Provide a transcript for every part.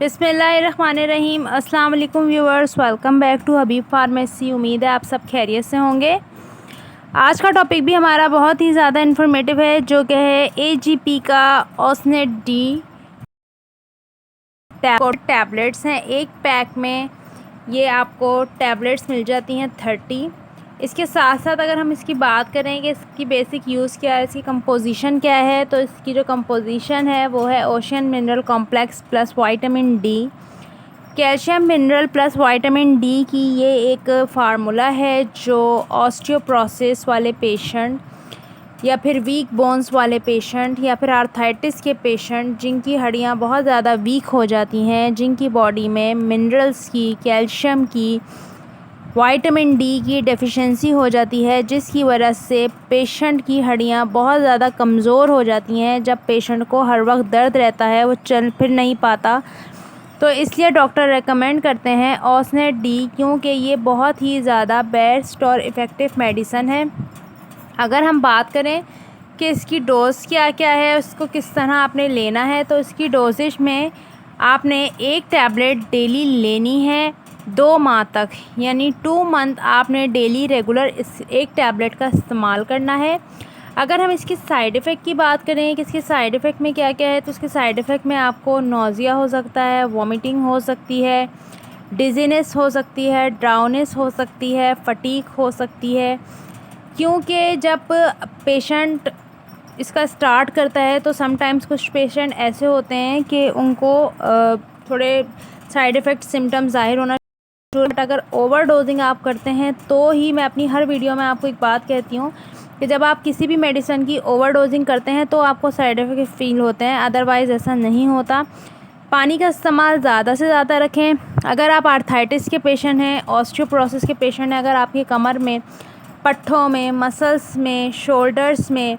बिस्मिल्लाहिर्रहमानिर्रहीम। अस्सलाम वालेकुम viewers, welcome back to Habib pharmacy. उम्मीद है आप सब खैरियत से होंगे। आज का टॉपिक भी हमारा बहुत ही ज़्यादा इन्फॉर्मेटिव है, जो कि है एजीपी का ओसनेट डी टैबलेट्स हैं। एक पैक में ये आपको टैबलेट्स मिल जाती हैं 30। इसके साथ साथ अगर हम इसकी बात करें कि इसकी बेसिक यूज़ क्या है, इसकी कंपोजिशन क्या है, तो इसकी जो कंपोजिशन है वो है ocean mineral complex plus vitamin D, calcium mineral plus vitamin D की ये एक फार्मूला है जो ऑस्टियोपोरोसिस वाले पेशेंट या फिर वीक बोन्स वाले पेशेंट या फिर आर्थराइटिस के पेशेंट जिनकी हड्डियां बहुत ज़्यादा वीक हो जाती हैं, जिनकी बॉडी में मिनरल्स की, कैल्शियम की, विटामिन डी की डेफिशिएंसी हो जाती है, जिसकी वजह से पेशेंट की हड्डियां बहुत ज़्यादा कमज़ोर हो जाती हैं। जब पेशेंट को हर वक्त दर्द रहता है, वो चल फिर नहीं पाता, तो इसलिए डॉक्टर रेकमेंड करते हैं ओसनेट डी, क्योंकि ये बहुत ही ज़्यादा बेस्ट और इफ़ेक्टिव मेडिसन है। अगर हम बात करें कि इसकी डोज़ क्या क्या है, उसको किस तरह आपने लेना है, तो इसकी डोजेज में आपने एक टैबलेट डेली लेनी है 2 माह तक, यानी 2 मंथ आपने डेली रेगुलर इस एक टैबलेट का इस्तेमाल करना है। अगर हम इसकी साइड इफ़ेक्ट की बात करें कि इसके साइड इफ़ेक्ट में क्या क्या है, तो इसके साइड इफ़ेक्ट में आपको नोज़िया हो सकता है, वॉमिटिंग हो सकती है, डिज़ीनेस हो सकती है, ड्राउनेस हो सकती है, फटीग हो सकती है। क्योंकि जब पेशेंट इसका स्टार्ट करता है तो समटाइम्स कुछ पेशेंट ऐसे होते हैं कि उनको थोड़े साइड इफ़ेक्ट सिम्टम्स ज़ाहिर होना, बट अगर ओवर डोजिंग आप करते हैं तो ही, मैं अपनी हर वीडियो में आपको एक बात कहती हूँ कि जब आप किसी भी मेडिसिन की ओवर डोजिंग करते हैं तो आपको साइड इफ़ेक्ट फील होते हैं, अदरवाइज़ ऐसा नहीं होता। पानी का इस्तेमाल ज़्यादा से ज़्यादा रखें। अगर आप आर्थराइटिस के पेशेंट हैं, ऑस्टियोपोरोसिस के पेशेंट हैं, अगर आपकी कमर में, पट्ठों में, मसल्स में, शोल्डर्स में,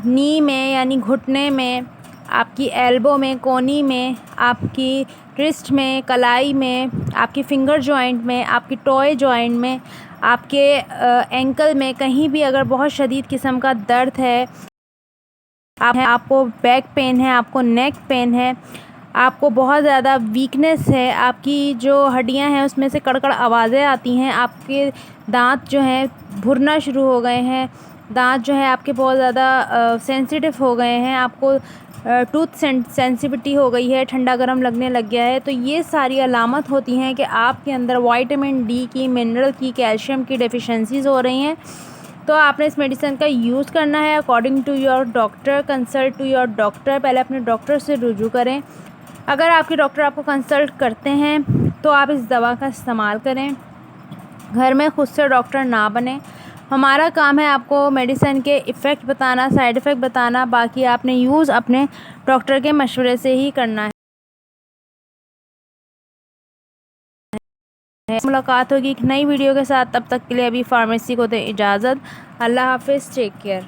नी में यानी घुटने में, आपकी एल्बो में, कोनी में, आपकी रिस्ट में, कलाई में, आपकी फिंगर जॉइंट में, आपकी टॉय जॉइंट में, आपके एंकल में, कहीं भी अगर बहुत शदीद किस्म का दर्द है, आपको बैक पेन है, आपको नेक पेन है, आपको बहुत ज़्यादा वीकनेस है, आपकी जो हड्डियां हैं उसमें से कड़कड़ आवाज़ें आती हैं, आपके दांत जो हैं भुरना शुरू हो गए हैं, दांत जो है आपके बहुत ज़्यादा सेंसिटिव हो गए हैं, आपको टूथ सेंसिटिविटी हो गई है, ठंडा गर्म लगने लग गया है, तो ये सारी अलामत होती हैं कि आपके अंदर विटामिन डी की, मिनरल की, कैल्शियम की डेफिशिएंसीज़ हो रही हैं। तो आपने इस मेडिसिन का यूज़ करना है according to your doctor. Consult to your doctor, पहले अपने डॉक्टर से रुजू करें। अगर आपके डॉक्टर आपको कंसल्ट करते हैं तो आप इस दवा का इस्तेमाल करें, घर में खुद से डॉक्टर ना बने। हमारा काम है आपको मेडिसिन के इफ़ेक्ट बताना, साइड इफ़ेक्ट बताना, बाकी आपने यूज़ अपने डॉक्टर के मशवरे से ही करना है। मुलाकात होगी एक नई वीडियो के साथ, तब तक के लिए अभी फार्मेसी को दें इजाज़त। अल्लाह हाफिज़, टेक केयर।